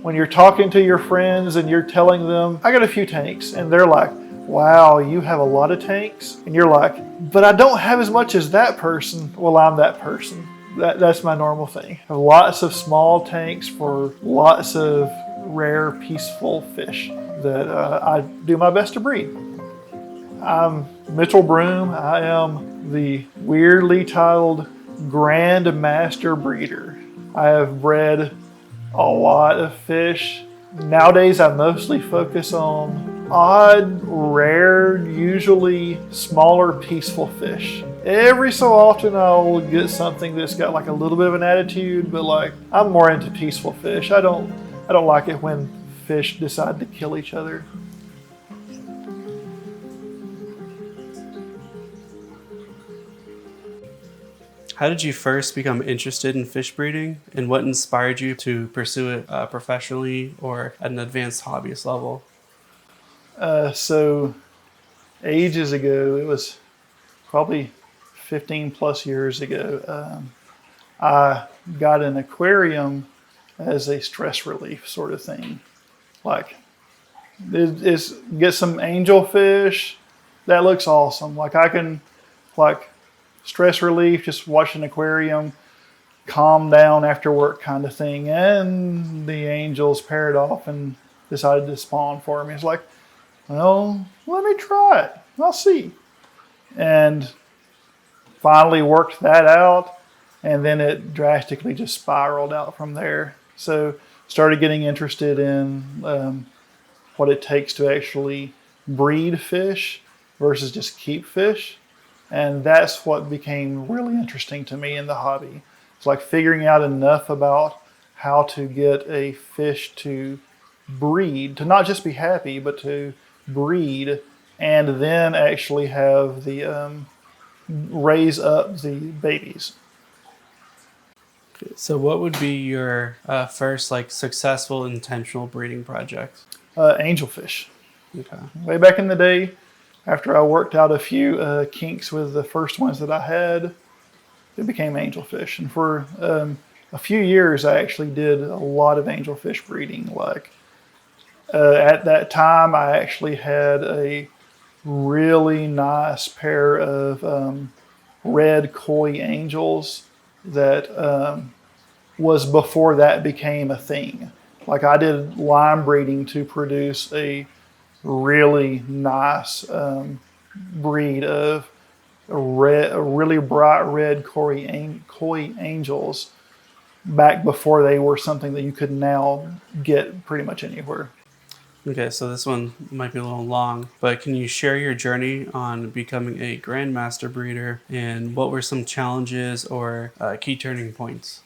when you're talking to your friends and you're telling them, I got a few tanks, and they're like, wow, you have a lot of tanks? And you're like, but I don't have as much as that person. Well, I'm that person. That's my normal thing. I have lots of small tanks for lots of rare, peaceful fish that I do my best to breed. I'm Mitchel Broome. I am the weirdly titled Grand Master Breeder. I have bred a lot of fish. Nowadays, I mostly focus on odd, rare, usually smaller, peaceful fish. Every so often, I'll get something that's got like a little bit of an attitude, but like I'm more into peaceful fish. I don't like it when fish decide to kill each other. How did you first become interested in fish breeding, and what inspired you to pursue it professionally or at an advanced hobbyist level? So ages ago, it was probably 15 plus years ago, I got an aquarium as a stress relief sort of thing. Like, get some angelfish. That looks awesome. Like I can, like, stress relief, just watch an aquarium, calm down after work kind of thing. And the angels paired off and decided to spawn for me. It's like, well, let me try it. I'll see. And finally worked that out. And then it drastically just spiraled out from there. So started getting interested in what it takes to actually breed fish versus just keep fish. And that's what became really interesting to me in the hobby. It's like figuring out enough about how to get a fish to breed, to not just be happy, but to breed, and then actually have the raise up the babies. So what would be your first successful intentional breeding project? Angelfish. Okay. Way back in the day, after I worked out a few kinks with the first ones that I had, it became angelfish. And for a few years, I actually did a lot of angelfish breeding. At that time, I actually had a really nice pair of red koi angels that was before that became a thing. Like I did line breeding to produce a really nice breed of really bright red koi angels back before they were something that you could now get pretty much anywhere. Okay, so this one might be a little long, but can you share your journey on becoming a grandmaster breeder, and what were some challenges or key turning points?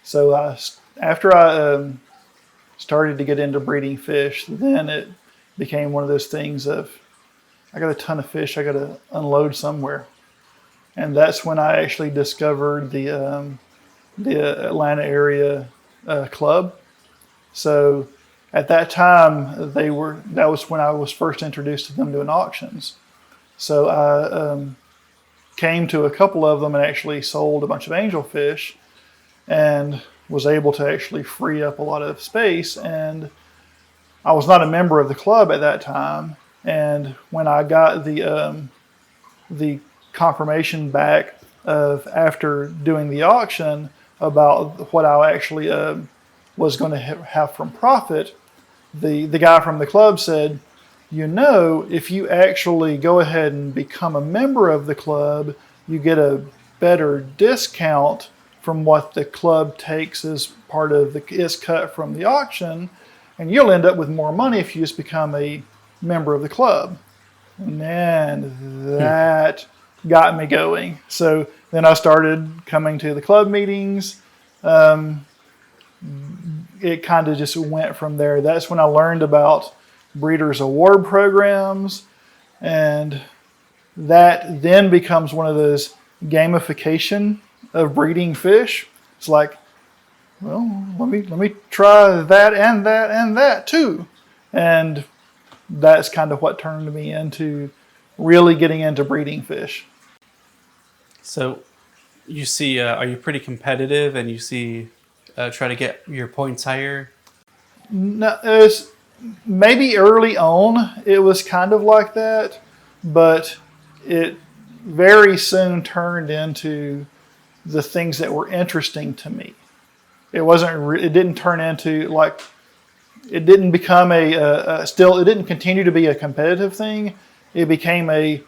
So after I started to get into breeding fish, then it became one of those things of, I got a ton of fish, I got to unload somewhere. And that's when I actually discovered the Atlanta Area Club. So at that time, that was when I was first introduced to them doing auctions. So I came to a couple of them and actually sold a bunch of angelfish and was able to actually free up a lot of space. And I was not a member of the club at that time. And when I got the confirmation back of after doing the auction about what I actually was going to have from profit, the guy from the club said, if you actually go ahead and become a member of the club, you get a better discount from what the club takes as part of its cut from the auction, and you'll end up with more money if you just become a member of the club. And that got me going. So then I started coming to the club meetings. It kind of just went from there. That's when I learned about breeders' award programs, and that then becomes one of those gamification of breeding fish. It's like, well, let me try that and that and that too. And that's kind of what turned me into really getting into breeding fish. So you see, are you pretty competitive and you see try to get your points higher? No, it's maybe early on it was kind of like that, but it very soon turned into the things that were interesting to me. It wasn't. It didn't turn into like. It didn't become still. It didn't continue to be a competitive thing. It became a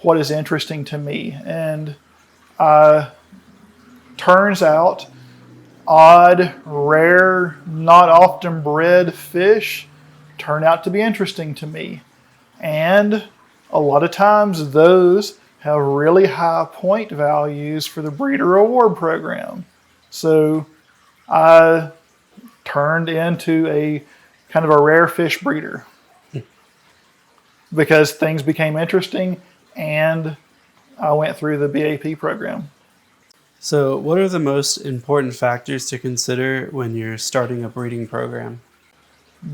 what is interesting to me, and turns out odd, rare, not often bred fish turn out to be interesting to me. And a lot of times those have really high point values for the breeder award program. So I turned into a kind of a rare fish breeder because things became interesting and I went through the BAP program. So, what are the most important factors to consider when you're starting a breeding program?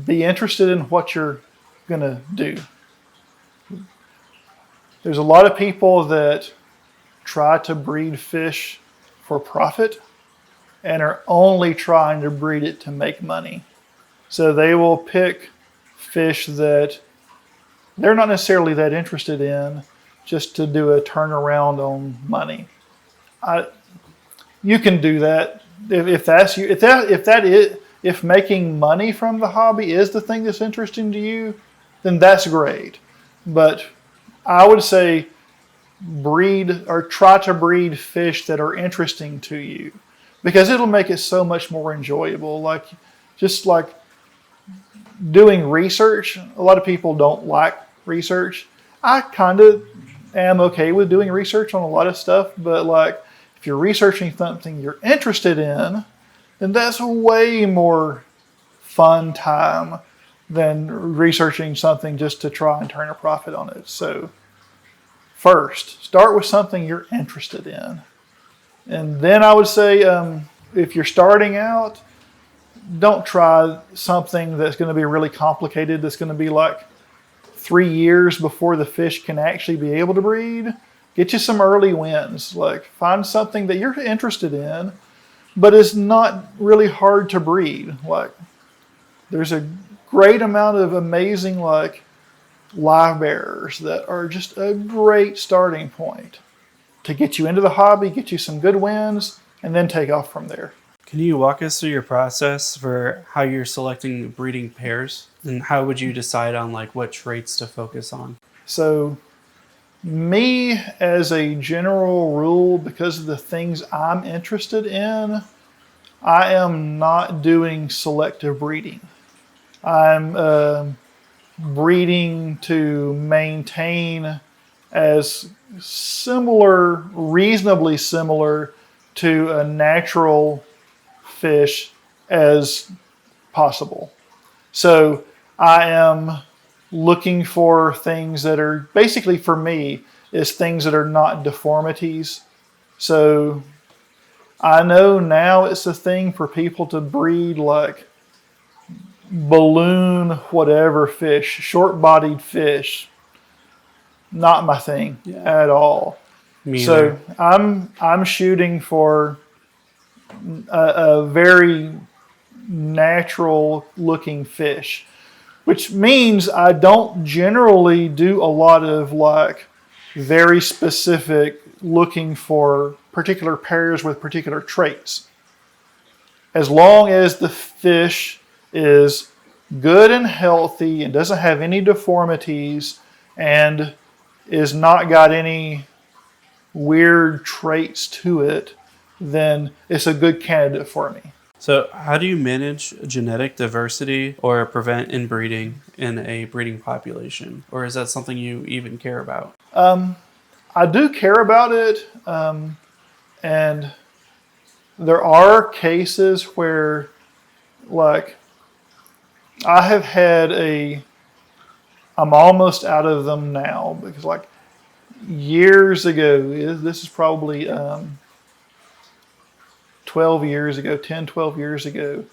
Be interested in what you're going to do. There's a lot of people that try to breed fish for profit and are only trying to breed it to make money. So they will pick fish that they're not necessarily that interested in just to do a turnaround on money. You can do that if that's you. If making money from the hobby is the thing that's interesting to you, then that's great. But I would say breed or try to breed fish that are interesting to you because it'll make it so much more enjoyable. Like just like doing research. A lot of people don't like research. I kind of am okay with doing research on a lot of stuff, but like if you're researching something you're interested in, then that's a way more fun time than researching something just to try and turn a profit on it. So first, start with something you're interested in. And then I would say if you're starting out, don't try something that's going to be really complicated, that's going to be like 3 years before the fish can actually be able to breed. Get you some early wins. Like find something that you're interested in, but it's not really hard to breed. Like there's a great amount of amazing like live bearers that are just a great starting point to get you into the hobby, get you some good wins, and then take off from there. Can you walk us through your process for how you're selecting breeding pairs, and how would you decide on like what traits to focus on? So me as a general rule, because of the things I'm interested in, I am not doing selective breeding. I'm breeding to maintain as similar, reasonably similar to a natural fish as possible. So I am looking for things that are basically for me is things that are not deformities. So I know now it's a thing for people to breed like balloon whatever fish, short-bodied fish. Not my thing at all. Me So either. I'm shooting for a very natural looking fish, which means I don't generally do a lot of like very specific looking for particular pairs with particular traits. As long as the fish is good and healthy and doesn't have any deformities and is not got any weird traits to it, then it's a good candidate for me. So, how do you manage genetic diversity or prevent inbreeding in a breeding population? Or is that something you even care about? I do care about it, and there are cases where, like, I have had I'm almost out of them now because, like, years ago, this is probably 12 years ago, 10, 12 years ago,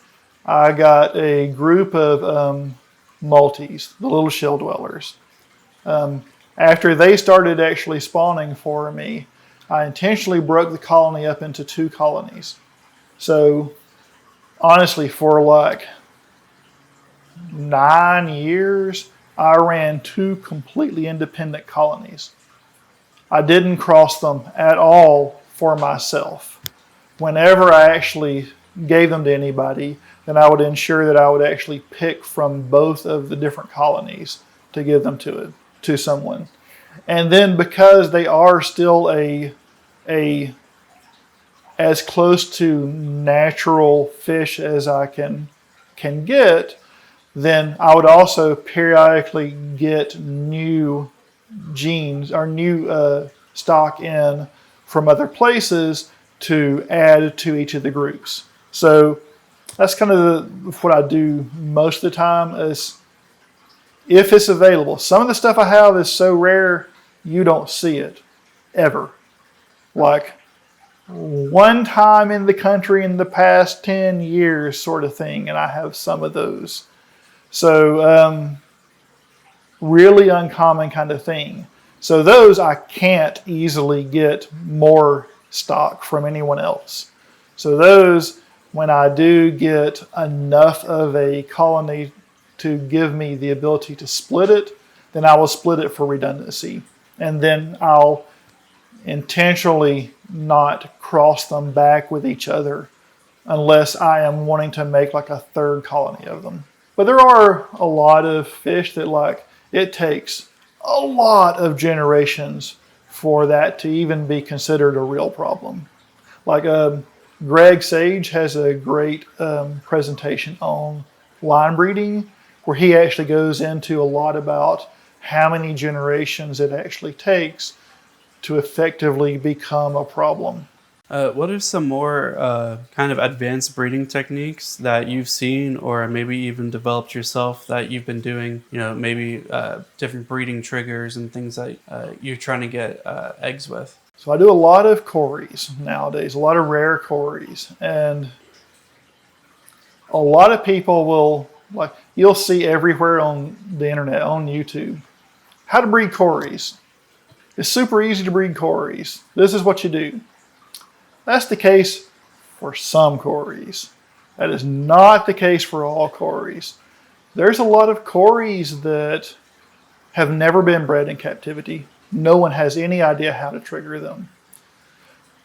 I got a group of multis, the little shell dwellers. After they started actually spawning for me, I intentionally broke the colony up into 2 colonies. So honestly, for like 9 years, I ran 2 completely independent colonies. I didn't cross them at all for myself. Whenever I actually gave them to anybody, then I would ensure that I would actually pick from both of the different colonies to give them to someone. And then because they are still a as close to natural fish as I can get, then I would also periodically get new genes or new stock in from other places to add to each of the groups. So that's kind of what I do most of the time is if it's available. Some of the stuff I have is so rare you don't see it ever. Like one time in the country in the past 10 years sort of thing, and I have some of those. So really uncommon kind of thing. So those I can't easily get more stock from anyone else. So those, when I do get enough of a colony to give me the ability to split it, then I will split it for redundancy. And then I'll intentionally not cross them back with each other unless I am wanting to make like a third colony of them. But there are a lot of fish that like it takes a lot of generations for that to even be considered a real problem. Like Greg Sage has a great presentation on line breeding where he actually goes into a lot about how many generations it actually takes to effectively become a problem. What are some more kind of advanced breeding techniques that you've seen or maybe even developed yourself that you've been doing? You know, maybe different breeding triggers and things that you're trying to get eggs with. So I do a lot of cories nowadays, a lot of rare cories. And a lot of people will, like, you'll see everywhere on the internet, on YouTube, how to breed cories. It's super easy to breed cories. This is what you do. That's the case for some cories. That is not the case for all cories. There's a lot of cories that have never been bred in captivity. No one has any idea how to trigger them.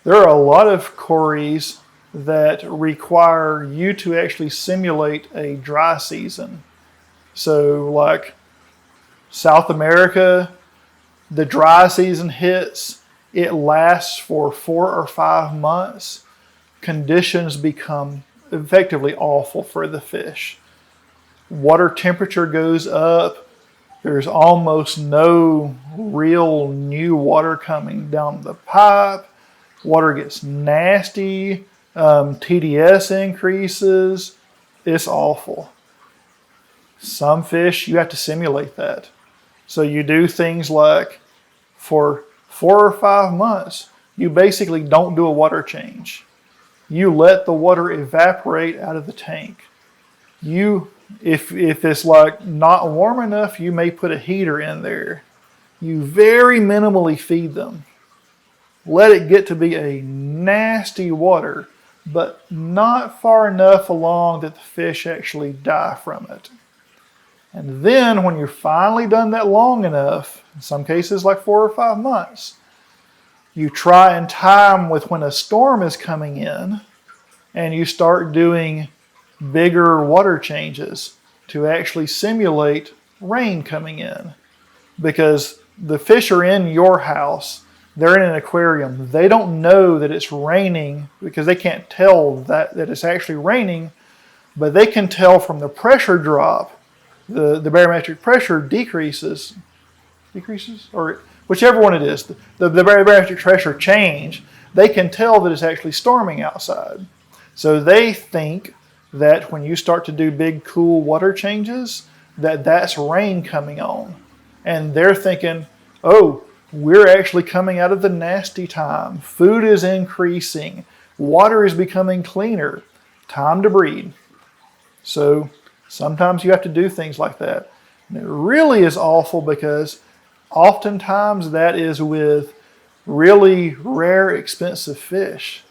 There are a lot of cories that require you to actually simulate a dry season. So like South America, the dry season hits, it lasts for 4 or 5 months. Conditions become effectively awful for the fish. Water temperature goes up. There's almost no real new water coming down the pipe. Water gets nasty. TDS increases. It's awful. Some fish, you have to simulate that. So you do things like for 4 or 5 months, you basically don't do a water change. You let the water evaporate out of the tank. If it's like not warm enough, you may put a heater in there. You very minimally feed them. Let it get to be a nasty water, but not far enough along that the fish actually die from it. And then when you're finally done that long enough, in some cases like 4 or 5 months, you try and time with when a storm is coming in and you start doing bigger water changes to actually simulate rain coming in. Because the fish are in your house, they're in an aquarium. They don't know that it's raining because they can't tell that it's actually raining, but they can tell from the pressure drop. The barometric pressure decreases, or whichever one it is, the barometric pressure change, they can tell that it's actually storming outside. So they think that when you start to do big cool water changes, that's rain coming on. And they're thinking, oh, we're actually coming out of the nasty time. Food is increasing. Water is becoming cleaner. Time to breed. So sometimes you have to do things like that. And it really is awful because oftentimes that is with really rare, expensive fish.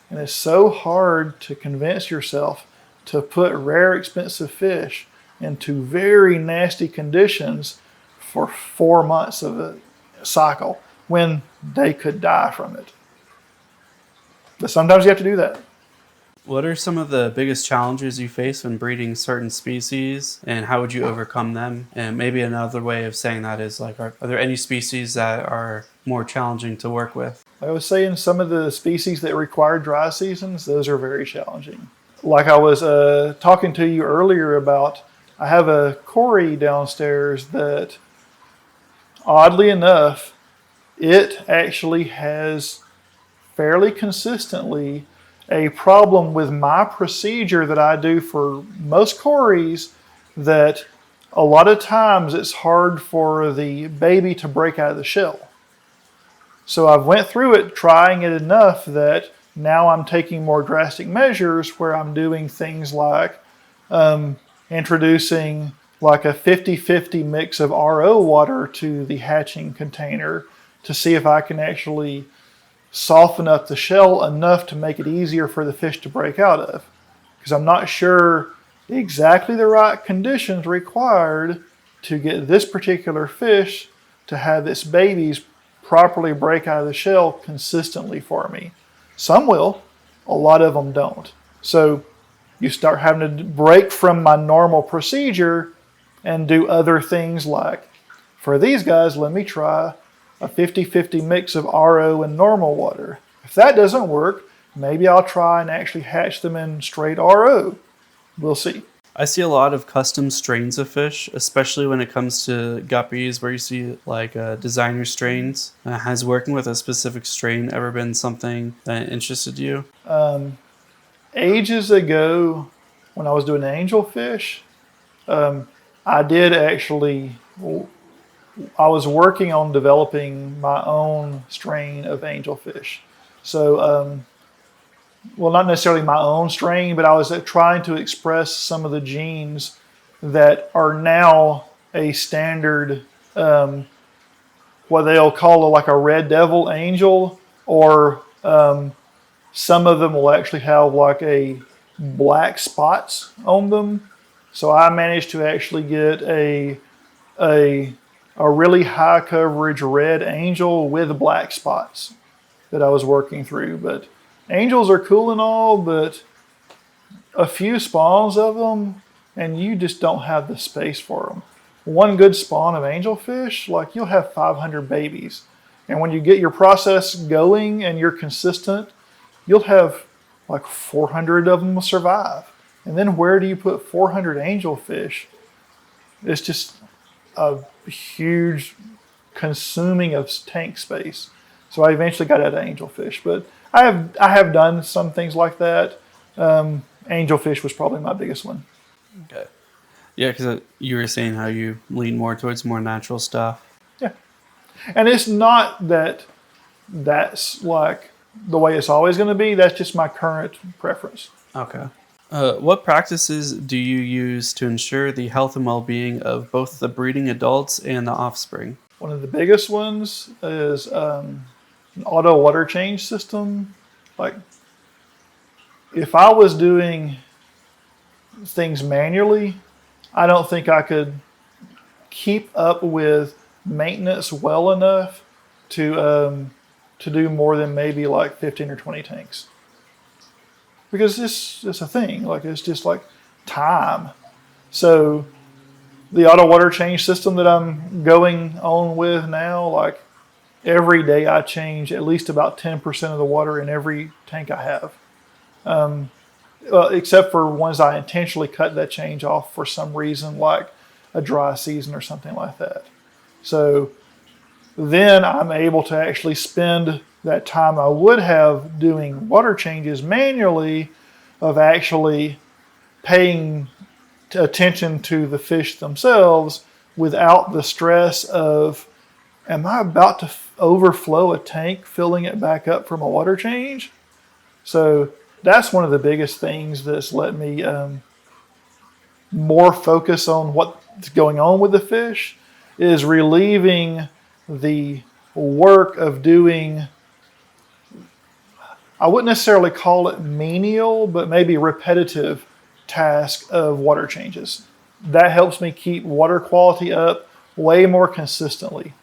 And it's so hard to convince yourself to put rare, expensive fish into very nasty conditions for 4 months of a cycle when they could die from it. But sometimes you have to do that. What are some of the biggest challenges you face when breeding certain species, and how would you overcome them? And maybe another way of saying that is like, are there any species that are more challenging to work with? Like I was saying, some of the species that require dry seasons, those are very challenging. Like I was talking to you earlier about, I have a Cory downstairs that, oddly enough, it actually has fairly consistently a problem with my procedure that I do for most Corys, that a lot of times it's hard for the baby to break out of the shell. So I've went through it, trying it enough that now I'm taking more drastic measures where I'm doing things like introducing like a 50-50 mix of RO water to the hatching container to see if I can actually soften up the shell enough to make it easier for the fish to break out of. Because I'm not sure exactly the right conditions required to get this particular fish to have its babies properly break out of the shell consistently for me. Some will, a lot of them don't. So you start having to break from my normal procedure and do other things like, for these guys, let me try a 50-50 mix of RO and normal water. If that doesn't work, maybe I'll try and actually hatch them in straight RO. We'll see. I see a lot of custom strains of fish, especially when it comes to guppies, where you see like designer strains. Has working with a specific strain ever been something that interested you? Ages ago, when I was doing angelfish, I did actually, I was working on developing my own strain of angelfish. So, well, not necessarily my own strain, but I was trying to express some of the genes that are now a standard, what they'll call like a red devil angel, or some of them will actually have like a black spots on them. So I managed to actually get a really high coverage red angel with black spots that I was working through. But angels are cool and all, but a few spawns of them, and you just don't have the space for them. One good spawn of angelfish, like you'll have 500 babies. And when you get your process going and you're consistent, you'll have like 400 of them will survive. And then where do you put 400 angelfish? It's just a huge consuming of tank space. So I eventually got out of angelfish, but I have done some things like that. Angelfish was probably my biggest one. Okay. Yeah, because you were saying how you lean more towards more natural stuff. Yeah. And it's not that that's like the way it's always going to be. That's just my current preference. Okay. What practices do you use to ensure the health and well-being of both the breeding adults and the offspring? One of the biggest ones is an auto water change system. Like if I was doing things manually, I don't think I could keep up with maintenance well enough to do more than maybe like 15 or 20 tanks. Because it's a thing, like it's just like time. So the auto water change system that I'm going on with now, like every day I change at least about 10% of the water in every tank I have. Except for ones I intentionally cut that change off for some reason, like a dry season or something like that. So then I'm able to actually spend that time I would have doing water changes manually of actually paying attention to the fish themselves without the stress of, am I about to overflow a tank, filling it back up from a water change? So that's one of the biggest things that's let me more focus on what's going on with the fish, is relieving the work of doing, I wouldn't necessarily call it menial, but maybe repetitive task of water changes. that helps me keep water quality up way more consistently.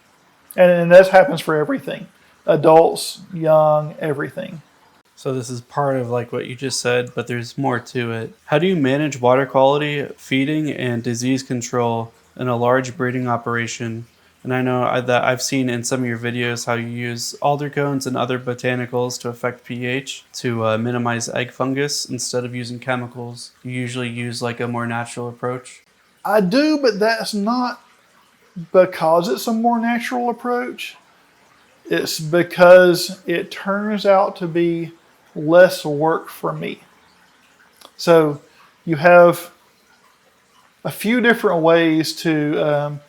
And that happens for everything, adults, young, everything. So this is part of like what you just said, but there's more to it. How do you manage water quality, feeding, and disease control in a large breeding operation? And I know that I've seen in some of your videos how you use alder cones and other botanicals to affect pH to minimize egg fungus instead of using chemicals. You usually use like a more natural approach. I do, but that's not because it's a more natural approach. It's because it turns out to be less work for me. So you have a few different ways to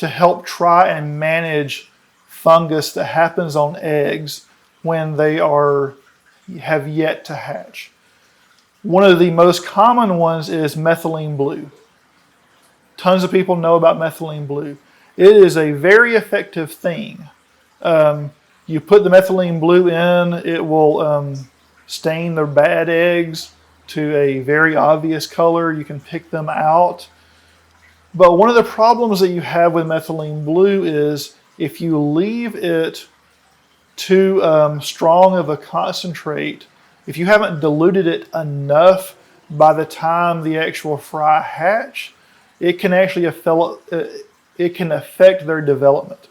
help try and manage fungus that happens on eggs when they have yet to hatch. One of the most common ones is methylene blue. Tons of people know about methylene blue. It is a very effective thing. You put the methylene blue in, it will stain the bad eggs to a very obvious color. You can pick them out. But one of the problems that you have with methylene blue is if you leave it too strong of a concentrate, if you haven't diluted it enough by the time the actual fry hatch, it can actually affect their development.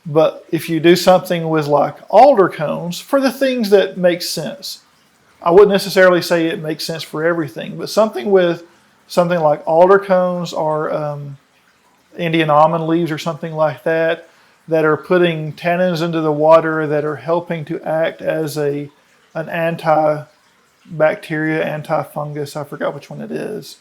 But if you do something with like alder cones, for the things that make sense, I wouldn't necessarily say it makes sense for everything, but something like alder cones or Indian almond leaves or something like that, that are putting tannins into the water that are helping to act as an antibacteria, antifungus, I forgot which one it is.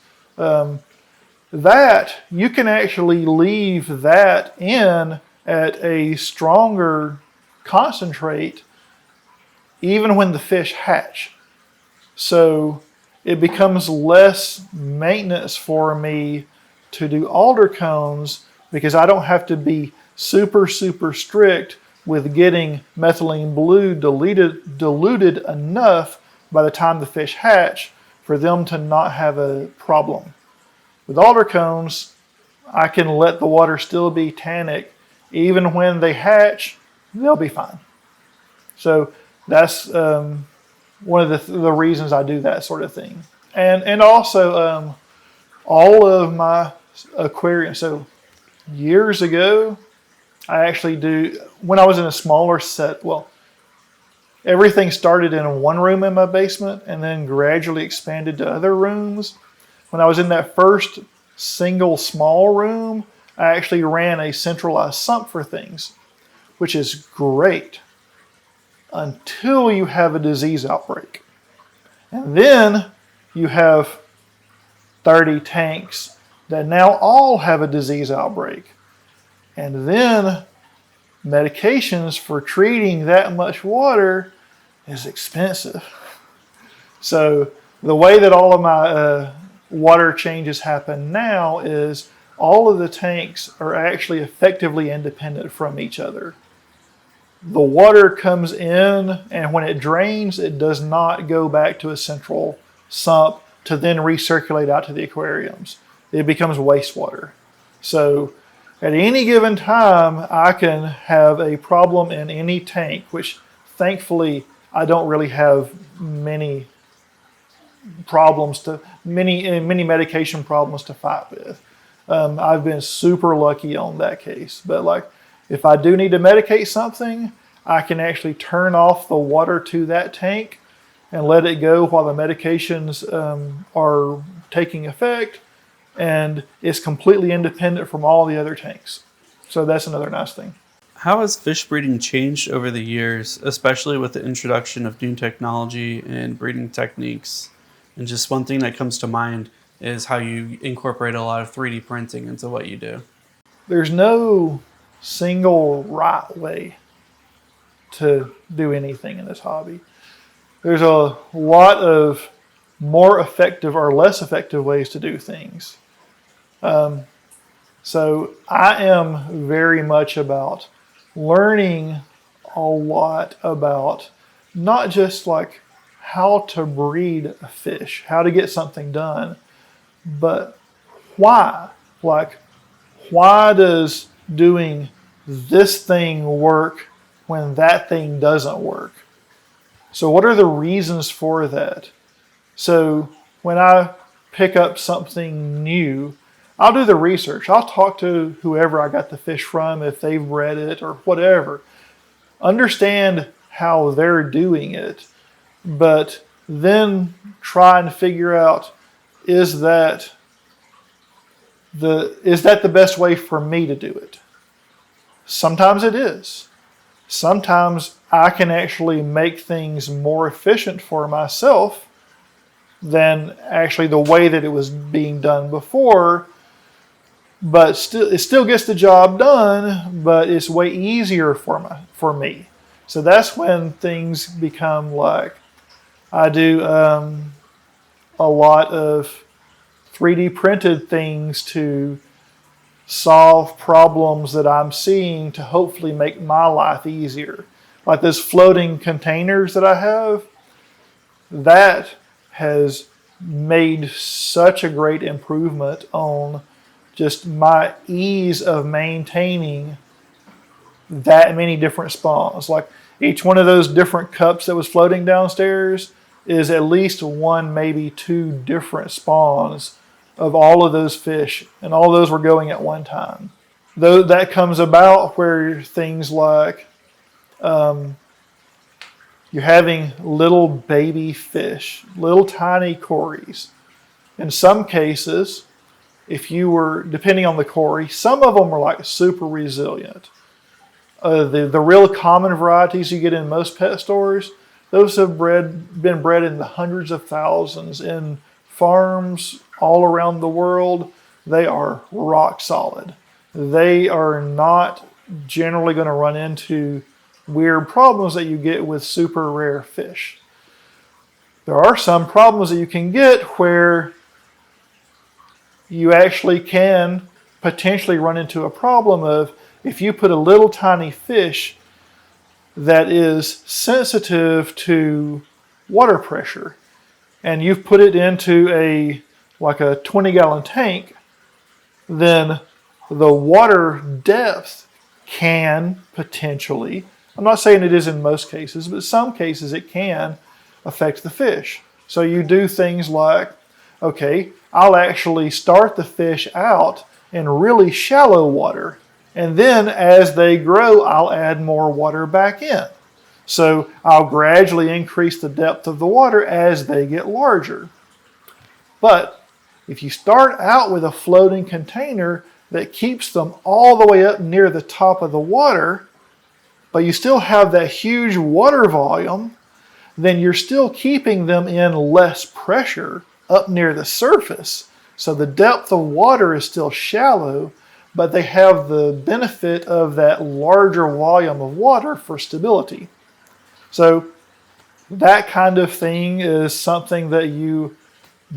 That you can actually leave that in at a stronger concentrate even when the fish hatch. So it becomes less maintenance for me to do alder cones because I don't have to be super strict with getting methylene blue diluted enough by the time the fish hatch for them to not have a problem. With alder cones, I can let the water still be tannic. Even when they hatch, they'll be fine. So that's one of the reasons I do that sort of thing. And also all of my aquariums. So years ago, when I was in a smaller set, everything started in one room in my basement and then gradually expanded to other rooms. When I was in that first single small room, I actually ran a centralized sump for things, which is great until you have a disease outbreak. And then you have 30 tanks that now all have a disease outbreak. And then medications for treating that much water is expensive. So the way that all of my water changes happen now is all of the tanks are actually effectively independent from each other. The water comes in, and when it drains, it does not go back to a central sump to then recirculate out to the aquariums. It becomes wastewater. So at any given time, I can have a problem in any tank, which thankfully I don't really have many medication problems to fight with. I've been super lucky on that case. But like, if I do need to medicate something, I can actually turn off the water to that tank and let it go while the medications are taking effect, and it's completely independent from all the other tanks. So that's another nice thing. How has fish breeding changed over the years, especially with the introduction of new technology and breeding techniques? And just one thing that comes to mind is how you incorporate a lot of 3D printing into what you do. There's no single right way to do anything in this hobby. There's a lot of more effective or less effective ways to do things. So I am very much about learning a lot about not just like how to breed a fish, how to get something done, but why? Like, why does doing this thing work when that thing doesn't work? So what are the reasons for that? So when I pick up something new, I'll do the research. I'll talk to whoever I got the fish from, if they've bred it or whatever. Understand how they're doing it, but then try and figure out, is that the best way for me to do it? Sometimes it is. Sometimes I can actually make things more efficient for myself than actually the way that it was being done before, but still, it still gets the job done, but it's way easier for me. So that's when things become like, I do a lot of 3D printed things to solve problems that I'm seeing to hopefully make my life easier. Like those floating containers that I have, that has made such a great improvement on just my ease of maintaining that many different spawns. Like each one of those different cups that was floating downstairs is at least one, maybe two different spawns of all of those fish, and all those were going at one time. Though that comes about where things like you're having little baby fish, little tiny cories. In some cases, if you were, depending on the cory, some of them were like super resilient. The real common varieties you get in most pet stores, those have been bred in the hundreds of thousands in farms all around the world. They are rock solid. They are not generally going to run into weird problems that you get with super rare fish. There are some problems that you can get where you actually can potentially run into a problem of, if you put a little tiny fish that is sensitive to water pressure, and you've put it into a 20-gallon tank, then the water depth can potentially, I'm not saying it is in most cases, but some cases it can affect the fish. So you do things like, okay, I'll actually start the fish out in really shallow water, and then as they grow, I'll add more water back in. So I'll gradually increase the depth of the water as they get larger. But if you start out with a floating container that keeps them all the way up near the top of the water, but you still have that huge water volume, then you're still keeping them in less pressure up near the surface. So the depth of water is still shallow, but they have the benefit of that larger volume of water for stability. So that kind of thing is something that you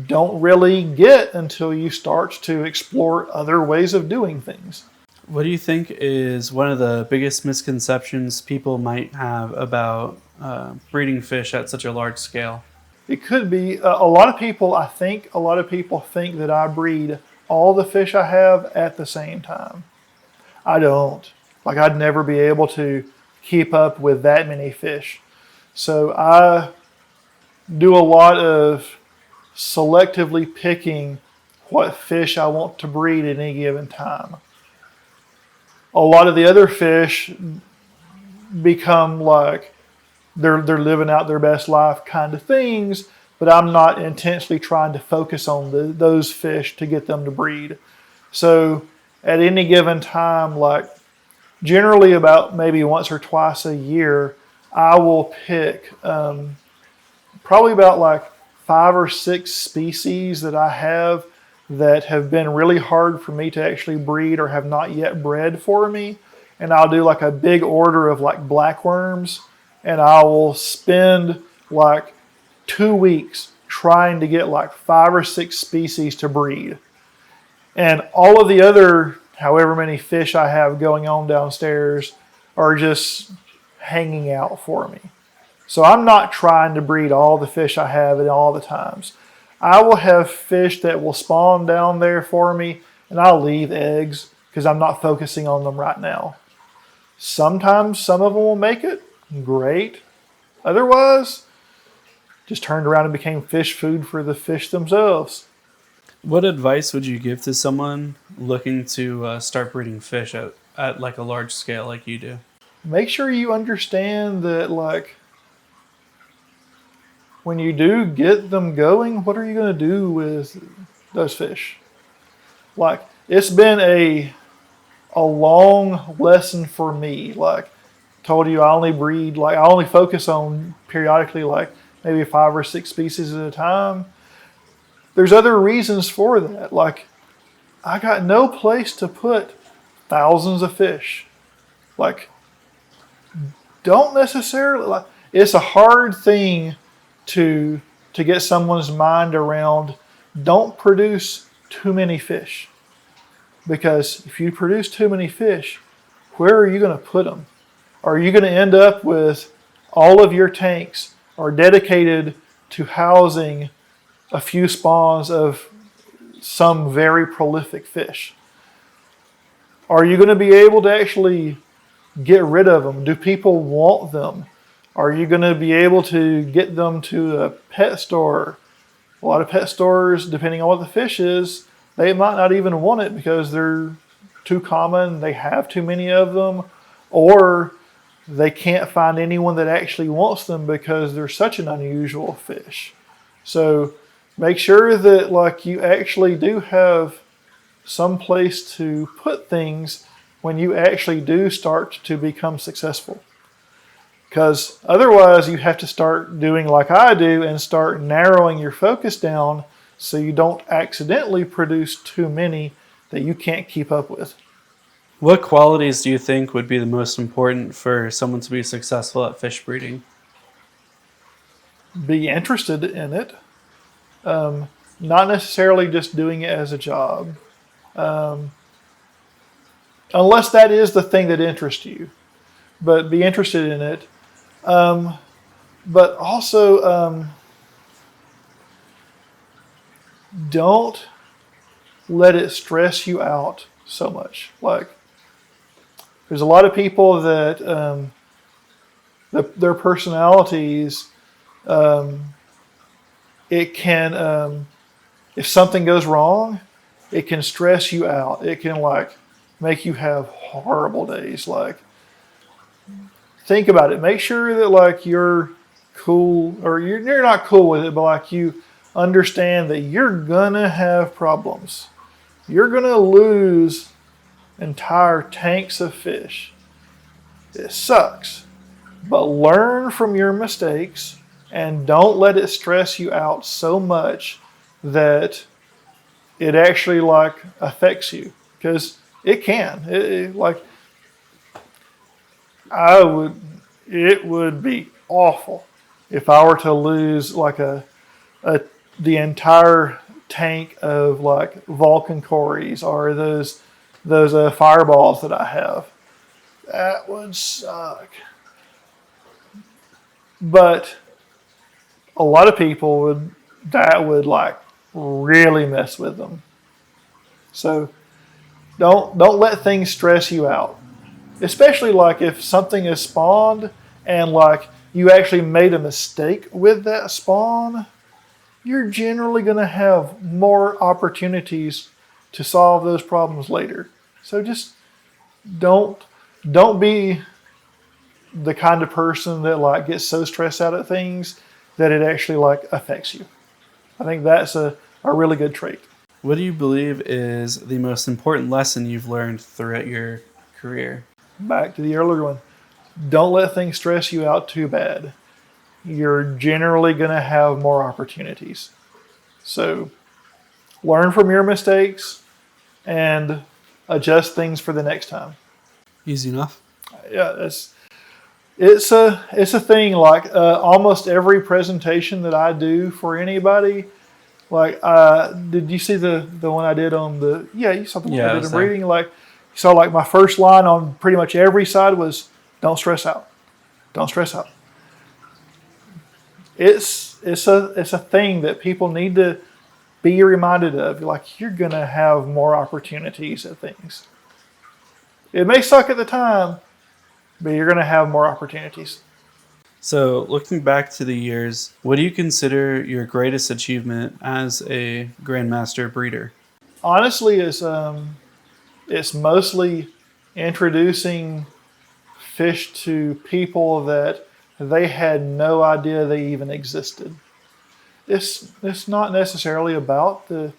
don't really get until you start to explore other ways of doing things. What do you think is one of the biggest misconceptions people might have about breeding fish at such a large scale? It could be a lot of people think that I breed all the fish I have at the same time. I don't. Like, I'd never be able to keep up with that many fish. So I do a lot of selectively picking what fish I want to breed at any given time. A lot of the other fish become like they're living out their best life kind of things, but I'm not intentionally trying to focus on those fish to get them to breed. So at any given time, like generally about maybe once or twice a year, I will pick probably about like 5 or 6 species that I have that have been really hard for me to actually breed or have not yet bred for me. And I'll do like a big order of like blackworms, and I will spend like 2 weeks trying to get like 5 or 6 species to breed. And all of the other, however many fish I have going on downstairs, are just hanging out for me. So I'm not trying to breed all the fish I have at all the times. I will have fish that will spawn down there for me, and I'll leave eggs because I'm not focusing on them right now. Sometimes some of them will make it. Great. Otherwise, just turned around and became fish food for the fish themselves. What advice would you give to someone looking to start breeding fish at like a large scale like you do? Make sure you understand that, like, when you do get them going, what are you going to do with those fish? Like, it's been a long lesson for me. Like, told you, I only focus on periodically, like maybe 5 or 6 species at a time. There's other reasons for that. Like, I got no place to put thousands of fish. Like, don't necessarily, like, it's a hard thing to get someone's mind around. Don't produce too many fish, because if you produce too many fish, where are you going to put them? Are you going to end up with all of your tanks are dedicated to housing a few spawns of some very prolific fish? Are you going to be able to actually get rid of them? Do people want them? Are you going to be able to get them to a pet store? A lot of pet stores, depending on what the fish is, they might not even want it because they're too common, they have too many of them, or they can't find anyone that actually wants them because they're such an unusual fish. So make sure that, like, you actually do have some place to put things when you actually do start to become successful. Because otherwise you have to start doing like I do and start narrowing your focus down so you don't accidentally produce too many that you can't keep up with. What qualities do you think would be the most important for someone to be successful at fish breeding? Be interested in it. Not necessarily just doing it as a job. Unless that is the thing that interests you. But be interested in it. But also, don't let it stress you out so much. Like, there's a lot of people that their personalities, it can, if something goes wrong, it can stress you out. It can, like, make you have horrible days. Like, think about it. Make sure that, like, you're cool, or you're not cool with it, but, like, you understand that you're gonna have problems. You're gonna lose entire tanks of fish. It sucks, but learn from your mistakes and don't let it stress you out so much that it actually, like, affects you, because it can. It would be awful if I were to lose, like, the entire tank of, like, Vulcan Corys or those fireballs that I have. That would suck. But a lot of people would like really mess with them. So don't let things stress you out. Especially, like, if something is spawned and, like, you actually made a mistake with that spawn, you're generally going to have more opportunities to solve those problems later. So just don't be the kind of person that, like, gets so stressed out at things that it actually, like, affects you. I think that's a really good trait. What do you believe is the most important lesson you've learned throughout your career? Back to the earlier one. Don't let things stress you out too bad. You're generally going to have more opportunities. So learn from your mistakes and adjust things for the next time. Easy enough. Yeah, it's a thing. Like, almost every presentation that I do for anybody, like, did you see the one I did on the? Yeah, you saw the one I did in breeding. Like, you saw, like, my first line on pretty much every side was, "Don't stress out. Don't stress out." It's a thing that people need to be reminded of. Like, you're going to have more opportunities at things. It may suck at the time, but you're going to have more opportunities. So, looking back to the years, what do you consider your greatest achievement as a Grandmaster breeder? Honestly, it's mostly introducing fish to people that they had no idea they even existed. It's not necessarily about the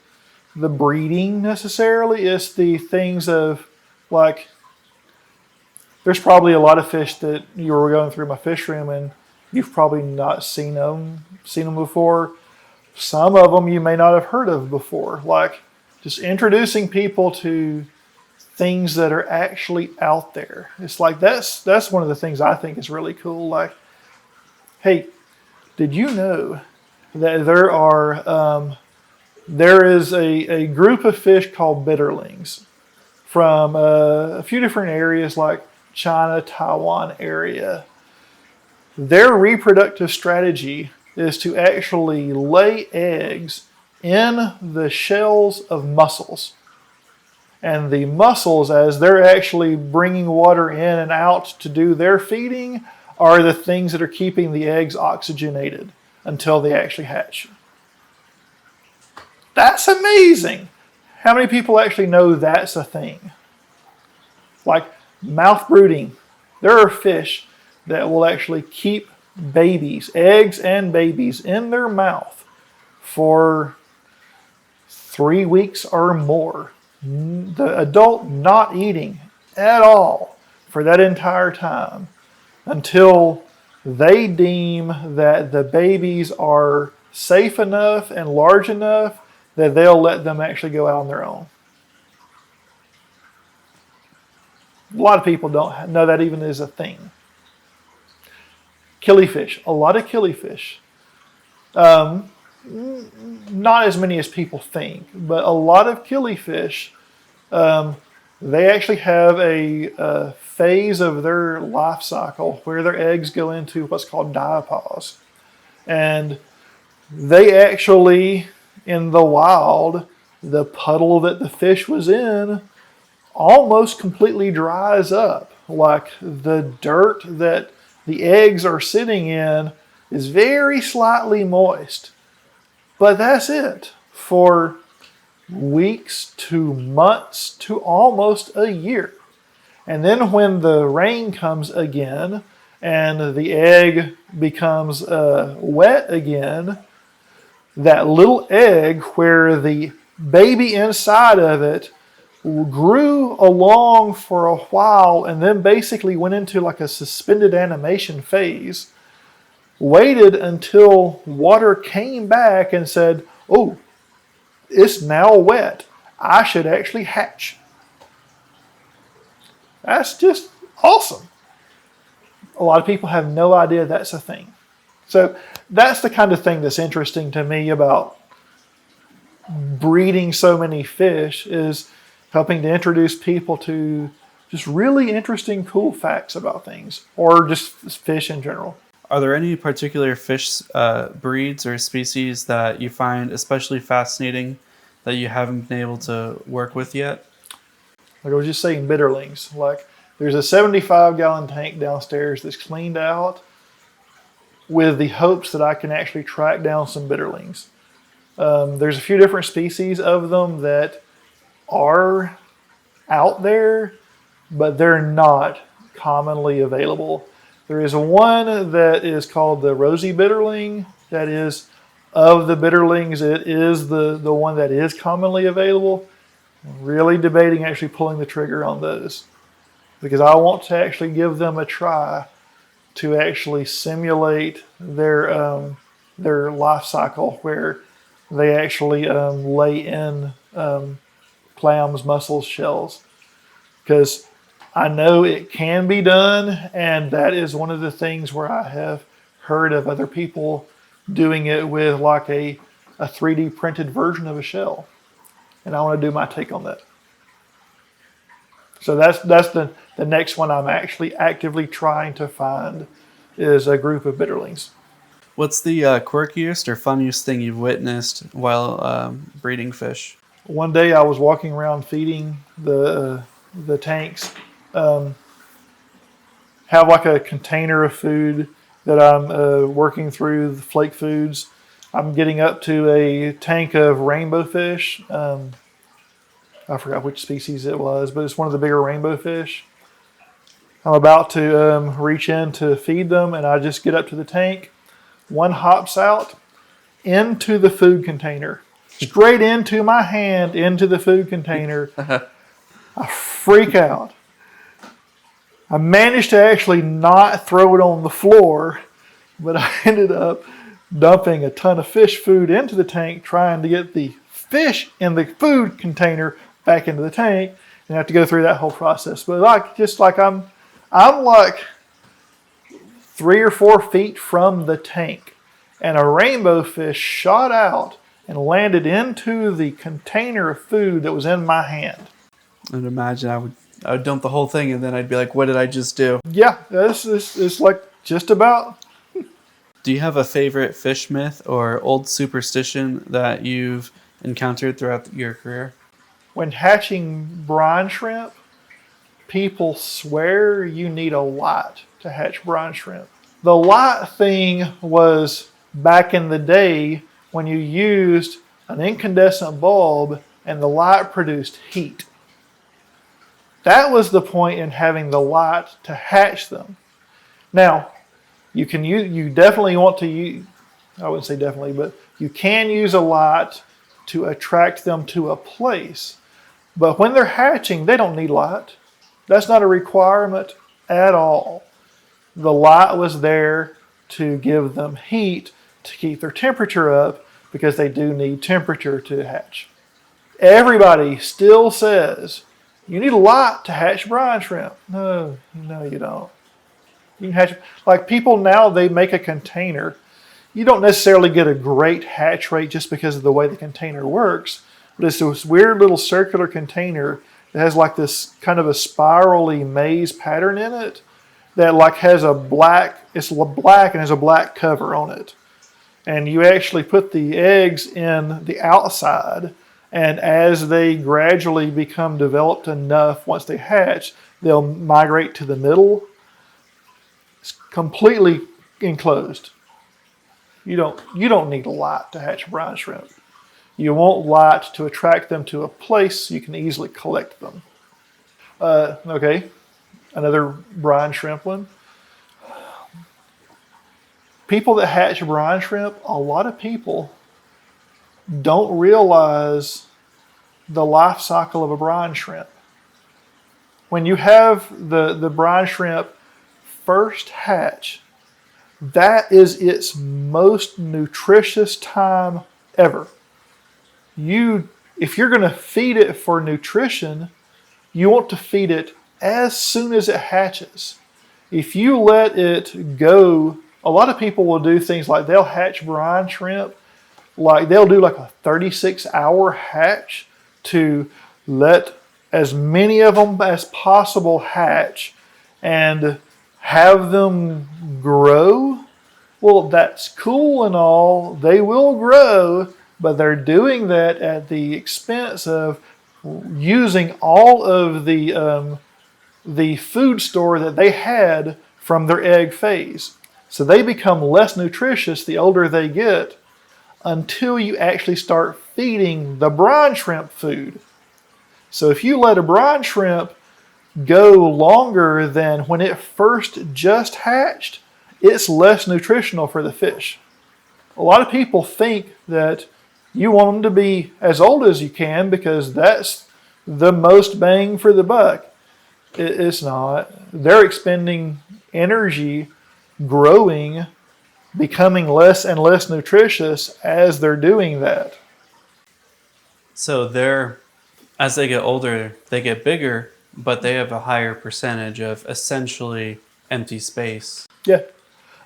breeding necessarily. It's the things of, like, there's probably a lot of fish that you were going through my fish room and you've probably not seen them before. Some of them you may not have heard of before. Like, just introducing people to things that are actually out there. It's like, that's one of the things I think is really cool. Like, hey, did you know that there is a group of fish called bitterlings from a few different areas like China, Taiwan area. Their reproductive strategy is to actually lay eggs in the shells of mussels. And the mussels, as they're actually bringing water in and out to do their feeding, are the things that are keeping the eggs oxygenated until they actually hatch. That's amazing. How many people actually know that's a thing? Like mouth brooding. There are fish that will actually keep babies, eggs and babies, in their mouth for 3 weeks or more. The adult not eating at all for that entire time until they deem that the babies are safe enough and large enough that they'll let them actually go out on their own. A lot of people don't know that even is a thing. Killifish, a lot of killifish. Not as many as people think, but a lot of killifish, they actually have a phase of their life cycle where their eggs go into what's called diapause. And they actually, in the wild, the puddle that the fish was in almost completely dries up. Like, the dirt that the eggs are sitting in is very slightly moist. But that's it for weeks to months to almost a year. And then when the rain comes again and the egg becomes wet again, that little egg where the baby inside of it grew along for a while and then basically went into like a suspended animation phase, waited until water came back and said, oh, it's now wet. I should actually hatch. That's just awesome. A lot of people have no idea that's a thing. So that's the kind of thing that's interesting to me about breeding so many fish, is helping to introduce people to just really interesting, cool facts about things, or just fish in general. Are there any particular fish breeds or species that you find especially fascinating that you haven't been able to work with yet? Like I was just saying, bitterlings. Like, there's a 75-gallon tank downstairs that's cleaned out with the hopes that I can actually track down some bitterlings. There's a few different species of them that are out there, but they're not commonly available. There is one that is called the rosy bitterling. That is, of the bitterlings, it is the one that is commonly available. I'm really debating actually pulling the trigger on those, because I want to actually give them a try to actually simulate their life cycle, where they actually lay in clams, mussels, shells. Because I know it can be done, and that is one of the things where I have heard of other people doing it with like a 3D printed version of a shell. And I want to do my take on that. So that's the next one I'm actually actively trying to find, is a group of bitterlings. What's the quirkiest or funniest thing you've witnessed while breeding fish? One day I was walking around feeding the tanks. Have like a container of food that I'm working through the flake foods. I'm getting up to a tank of rainbow fish. I forgot which species it was, but it's one of the bigger rainbow fish. I'm about to reach in to feed them, and I just get up to the tank. One hops out into the food container, straight into my hand, into the food container. I freak out. I managed to actually not throw it on the floor, but I ended up dumping a ton of fish food into the tank, trying to get the fish in the food container back into the tank, and have to go through that whole process. But I'm like 3 or 4 feet from the tank, and a rainbow fish shot out and landed into the container of food that was in my hand. I'd imagine I would dump the whole thing, and then I'd be like, what did I just do? Yeah, it's like just about. Do you have a favorite fish myth or old superstition that you've encountered throughout your career? When hatching brine shrimp, people swear you need a light to hatch brine shrimp. The light thing was back in the day when you used an incandescent bulb and the light produced heat. That was the point in having the light to hatch them. Now, you definitely want to use, I wouldn't say definitely, but you can use a light to attract them to a place. But when they're hatching, they don't need light. That's not a requirement at all. The light was there to give them heat to keep their temperature up, because they do need temperature to hatch. Everybody still says, you need a light to hatch brine shrimp. No, you don't. You can hatch, like people now, they make a container. You don't necessarily get a great hatch rate just because of the way the container works, but it's this weird little circular container that has like this kind of a spirally maze pattern in it that like has a black, it's black and has a black cover on it. And you actually put the eggs in the outside, and as they gradually become developed enough, once they hatch, they'll migrate to the middle. It's completely enclosed. You don't need a light to hatch brine shrimp. You want light to attract them to a place so you can easily collect them. Okay, another brine shrimp one. People that hatch brine shrimp, a lot of people don't realize the life cycle of a brine shrimp. When you have the brine shrimp first hatch, that is its most nutritious time ever. If you're going to feed it for nutrition, you want to feed it as soon as it hatches. If you let it go, a lot of people will do things like they'll hatch brine shrimp, like they'll do like a 36-hour hatch to let as many of them as possible hatch and have them grow. Well, that's cool and all. They will grow, but they're doing that at the expense of using all of the food store that they had from their egg phase. So they become less nutritious the older they get, until you actually start feeding the brine shrimp food. So if you let a brine shrimp go longer than when it first just hatched, it's less nutritional for the fish. A lot of people think that you want them to be as old as you can because that's the most bang for the buck. It's not. They're expending energy growing, becoming less and less nutritious as they're doing that. So as they get older, they get bigger, but they have a higher percentage of essentially empty space. Yeah.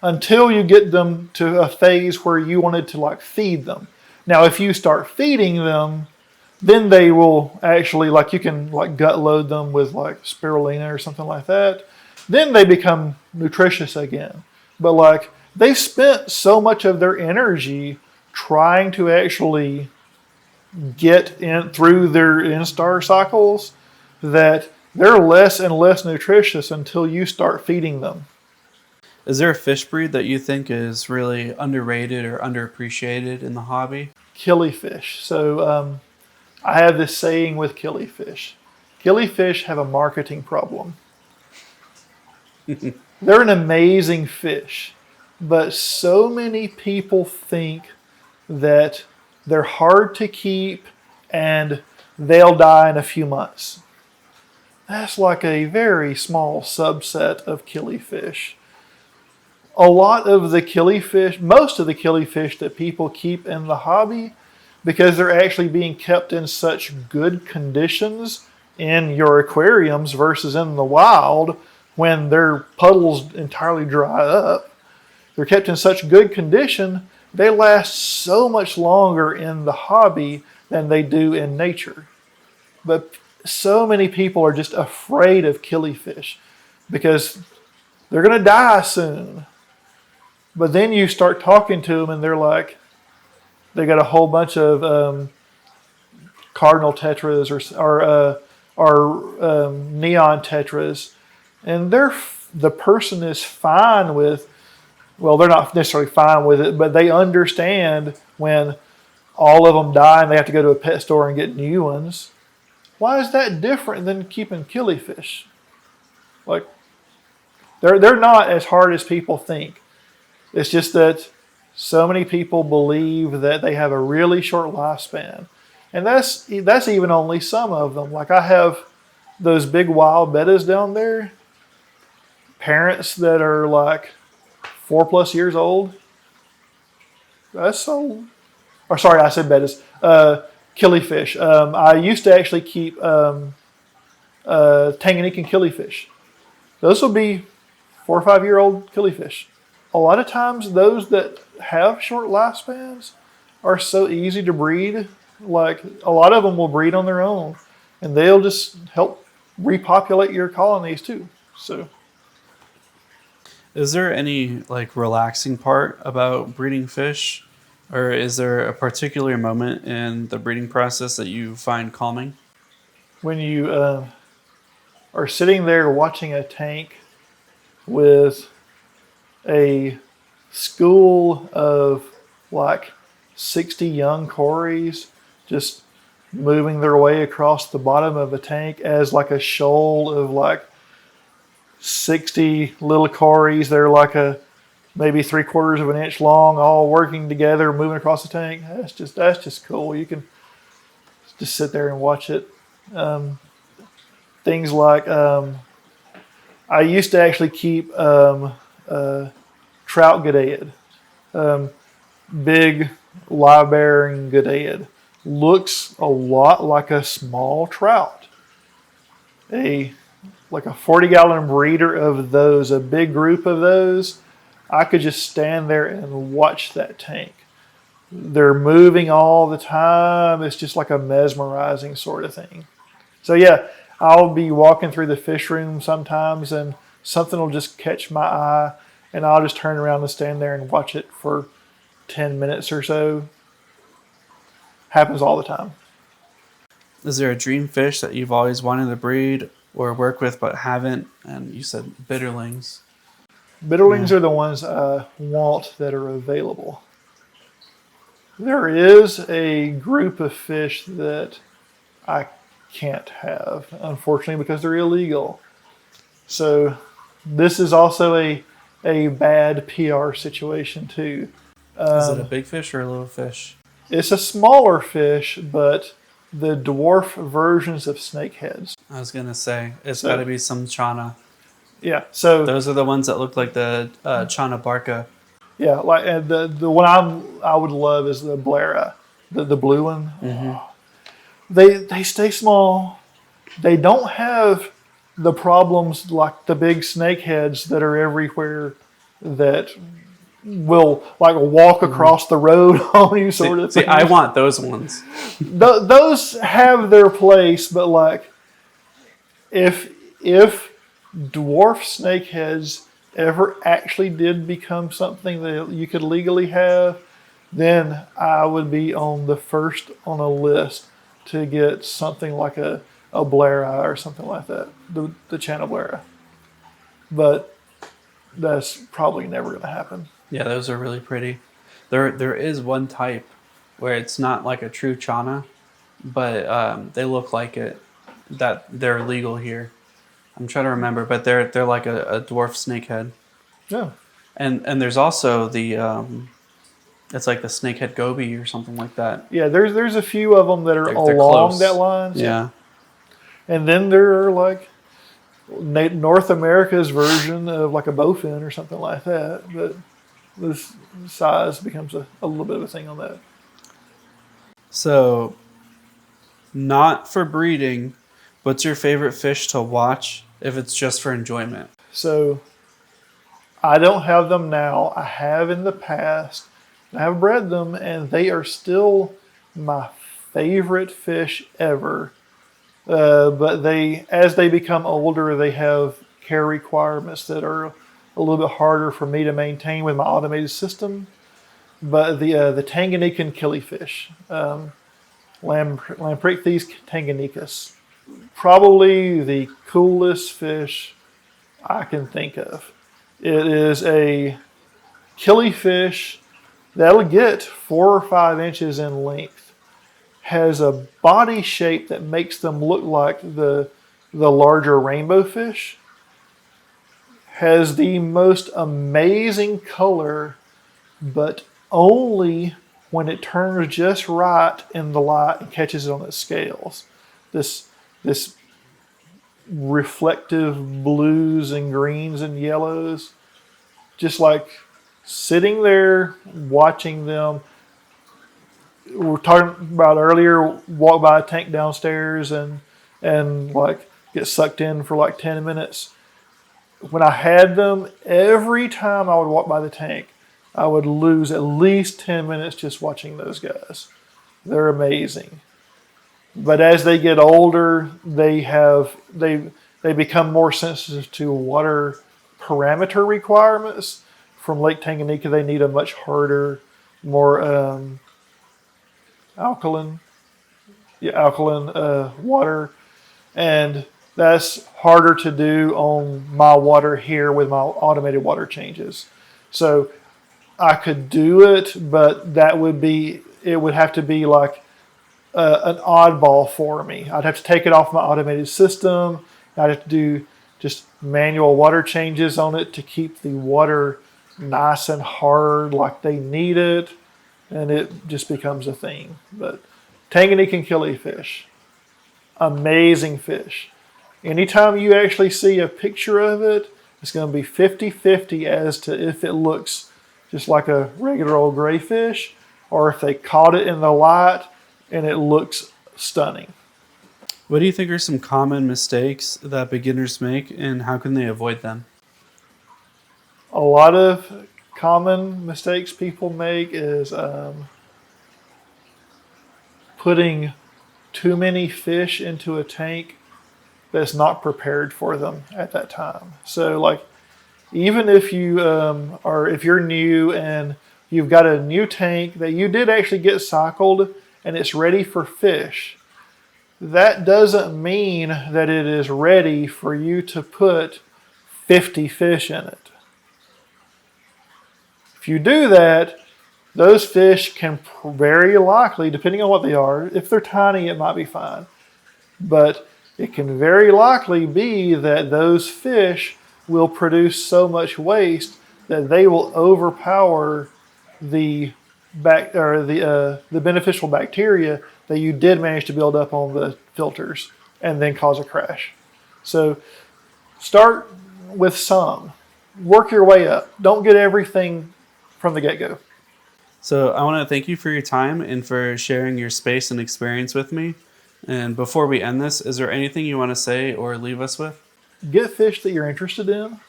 Until you get them to a phase where you wanted to like feed them. Now, if you start feeding them, then they will actually, like you can like gut load them with like spirulina or something like that. Then they become nutritious again. But like they've spent so much of their energy trying to actually get in through their instar cycles that they're less and less nutritious until you start feeding them. Is there a fish breed that you think is really underrated or underappreciated in the hobby? Killifish. So I have this saying with killifish. Killifish have a marketing problem. They're an amazing fish, but so many people think that they're hard to keep and they'll die in a few months. That's like a very small subset of killifish. A lot of the killifish, most of the killifish that people keep in the hobby, because they're actually being kept in such good conditions in your aquariums versus in the wild when their puddles entirely dry up, they're kept in such good condition, they last so much longer in the hobby than they do in nature. But so many people are just afraid of killifish because they're going to die soon. But then you start talking to them and they're like, they got a whole bunch of cardinal tetras or neon tetras, and the person is fine with, well, they're not necessarily fine with it, but they understand when all of them die and they have to go to a pet store and get new ones. Why is that different than keeping killifish? Like, they're not as hard as people think. It's just that so many people believe that they have a really short lifespan. And that's even only some of them. Like I have those big wild bettas down there, parents that are like 4+ years old. That's so, or sorry, I said bettas. Killifish. I used to actually keep Tanganyika killifish. Those will be 4 or 5 year old killifish. A lot of times those that have short lifespans are so easy to breed. Like a lot of them will breed on their own and they'll just help repopulate your colonies too. So is there any like relaxing part about breeding fish, or is there a particular moment in the breeding process that you find calming? when you are sitting there watching a tank with a school of like 60 young cories just moving their way across the bottom of a tank as like a shoal of like 60 little cories. They're like maybe 3/4 of an inch long, all working together, moving across the tank. That's just cool. You can just sit there and watch it. Things like I used to actually keep trout gadaid, big live-bearing gadaid. Looks a lot like a small trout. Like a 40-gallon breeder of those, a big group of those. I could just stand there and watch that tank. They're moving all the time. It's just like a mesmerizing sort of thing. So yeah, I'll be walking through the fish room sometimes and something will just catch my eye and I'll just turn around and stand there and watch it for 10 minutes or so. Happens all the time. Is there a dream fish that you've always wanted to breed or work with but haven't? And you said bitterlings. Bitterlings are the ones I want that are available. There is a group of fish that I can't have, unfortunately, because they're illegal. So this is also a bad PR situation too. Is it a big fish or a little fish? It's a smaller fish, but the dwarf versions of snakeheads. I was going to say, it's got to be some chana. Yeah, so those are the ones that look like the chana barca. Yeah, like and the one I would love is the Blaira, the blue one. Mm-hmm. They stay small. They don't have the problems like the big snakeheads that are everywhere that will like walk across the road on you sort of thing. See, I want those ones. Those have their place, but like if dwarf snakeheads ever actually did become something that you could legally have, then I would be on the first on a list to get something like a Blairi or something like that, the channel Blairi. But that's probably never going to happen. Yeah, those are really pretty. There is one type where it's not like a true chana, but they look like it. That they're legal here. I'm trying to remember, but they're like a dwarf snakehead. Yeah. And there's also the it's like the snakehead goby or something like that. Yeah, there's a few of them that are They're along close. that line. Yeah. And then there are like North America's version of like a bowfin or something like that. But this size becomes a little bit of a thing on that. So, not for breeding, what's your favorite fish to watch if it's just for enjoyment? So I don't have them now. I have in the past. I have bred them, and they are still my favorite fish ever. But as they become older, they have care requirements that are a little bit harder for me to maintain with my automated system. But the Tanganyikan killifish, Lampricthes tanganyikas, probably the coolest fish I can think of. It is a killifish that'll get 4 or 5 inches in length. Has a body shape that makes them look like the larger rainbow fish. Has the most amazing color, but only when it turns just right in the light and catches it on its scales. This reflective blues and greens and yellows, just like sitting there watching them. We were talking about earlier, walk by a tank downstairs and like get sucked in for like 10 minutes. When I had them, every time I would walk by the tank, I would lose at least 10 minutes just watching those guys. They're amazing. But as they get older, they become more sensitive to water parameter requirements. From Lake Tanganyika, they need a much harder, more alkaline water, and that's harder to do on my water here with my automated water changes. So I could do it, but it would have to be like an oddball for me. I'd have to take it off my automated system. I'd have to do just manual water changes on it to keep the water nice and hard like they need it, and it just becomes a thing. But Tanganyikan killifish, amazing fish. Anytime you actually see a picture of it, it's going to be 50-50 as to if it looks just like a regular old gray fish or if they caught it in the light and it looks stunning. What do you think are some common mistakes that beginners make, and how can they avoid them? A lot of common mistakes people make is putting too many fish into a tank that's not prepared for them at that time. So like, even if you if you're new and you've got a new tank that you did actually get cycled and it's ready for fish, that doesn't mean that it is ready for you to put 50 fish in it. If you do that, those fish can very likely, depending on what they are, if they're tiny, it might be fine. But it can very likely be that those fish will produce so much waste that they will overpower the beneficial bacteria that you did manage to build up on the filters and then cause a crash. So start with some. Work your way up. Don't get everything from the get-go. So I want to thank you for your time and for sharing your space and experience with me. And before we end this, is there anything you want to say or leave us with? Get fish that you're interested in,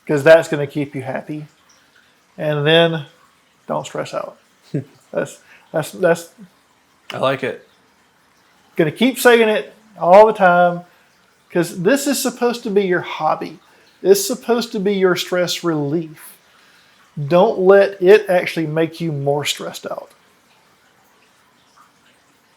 because that's going to keep you happy. And then don't stress out. That's I like it. going to keep saying it all the time, because this is supposed to be your hobby. It's supposed to be your stress relief. Don't let it actually make you more stressed out.